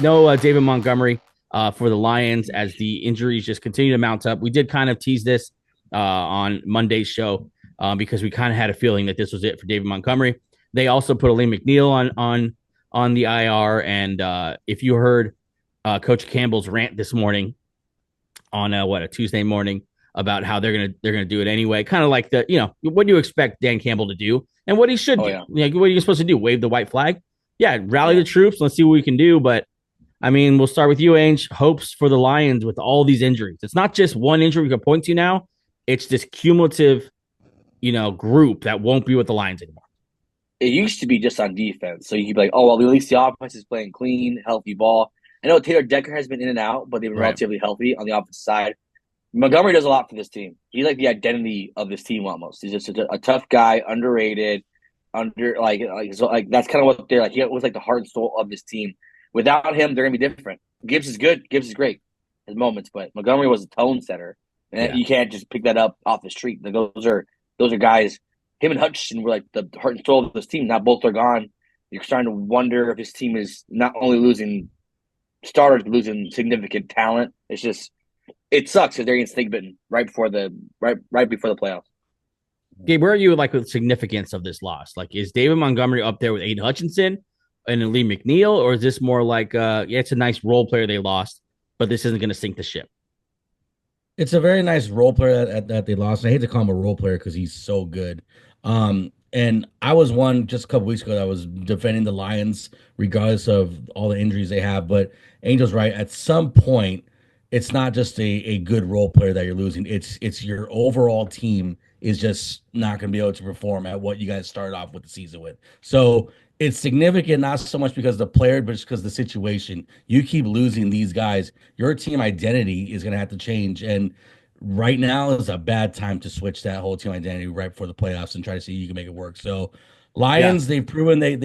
No David Montgomery for the Lions as the injuries just continue to mount up. We did kind of tease this on Monday's show because we kind of had a feeling that this was it for David Montgomery. They also put Lee McNeil on the IR, and if you heard Coach Campbell's rant this morning on a Tuesday morning about how they're gonna do it anyway, kind of like what do you expect Dan Campbell to do and what he should Oh do? yeah, Like, what are you supposed to do? Wave the white flag? Yeah, rally yeah. the troops. Let's see what we can do, but I mean, we'll start with you, Ainge. Hopes for the Lions with all these injuries. It's not just one injury we can point to now. It's this cumulative, group that won't be with the Lions anymore. It used to be just on defense, so you could be like, oh well, at least the offense is playing clean, healthy ball. I know Taylor Decker has been in and out, but they've been Right. relatively healthy on the offensive side. Montgomery does a lot for this team. He's like the identity of this team almost. He's just a tough guy, underrated, that's kind of what they're like. He was like the heart and soul of this team. Without him, they're gonna be different. Gibbs is good. Gibbs is great. His moments, but Montgomery was a tone setter, and Yeah. you can't just pick that up off the street. Like, those are guys. Him and Hutchinson were like the heart and soul of this team. Now both are gone. You're starting to wonder if this team is not only losing starters, but losing significant talent. It's just it sucks because they're getting snake bitten right before the playoffs. Gabe, where are you like with significance of this loss? Like, is David Montgomery up there with Aiden Hutchinson and then Lee McNeil, or is this more like, yeah, it's a nice role player they lost, but this isn't going to sink the ship? It's a very nice role player that they lost. I hate to call him a role player because he's so good. And I was one just a couple weeks ago that was defending the Lions regardless of all the injuries they have. But Angel's right. At some point, it's not just a good role player that you're losing. It's your overall team is just not going to be able to perform at what you guys started off with the season with. So it's significant, not so much because of the player, but just because of the situation. You keep losing these guys, your team identity is going to have to change. And right now is a bad time to switch that whole team identity right before the playoffs and try to see if you can make it work. So Yeah. Lions, they've proven they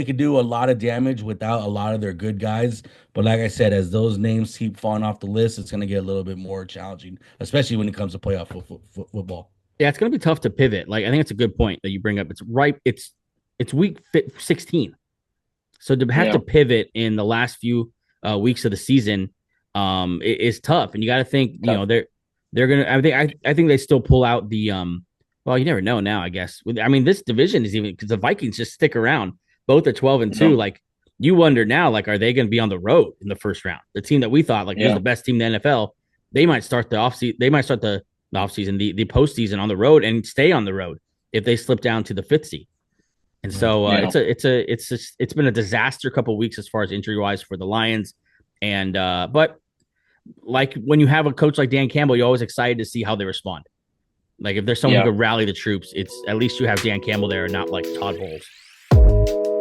could do a lot of damage without a lot of their good guys. But like I said, as those names keep falling off the list, it's going to get a little bit more challenging, especially when it comes to playoff football. Yeah, it's going to be tough to pivot. Like, I think it's a good point that you bring up. It's week 16. So to have Yeah, to pivot in the last few weeks of the season is tough. And you got to think, tough. they're gonna. I think they still pull out the. Well, you never know now. I guess. I mean, this division is even because the Vikings just stick around. Both at 12-2. Yeah, Like, you wonder now, like, are they going to be on the road in the first round? The team that we thought like was yeah, the best team in the NFL. They might start the offseason. They might start the offseason, the postseason on the road and stay on the road if they slip down to the fifth seed. And so yeah. it's been a disaster couple of weeks as far as injury wise for the Lions. And but like when you have a coach like Dan Campbell, you're always excited to see how they respond. Like if there's someone who Yeah. could rally the troops, it's at least you have Dan Campbell there and not like Todd Bowles.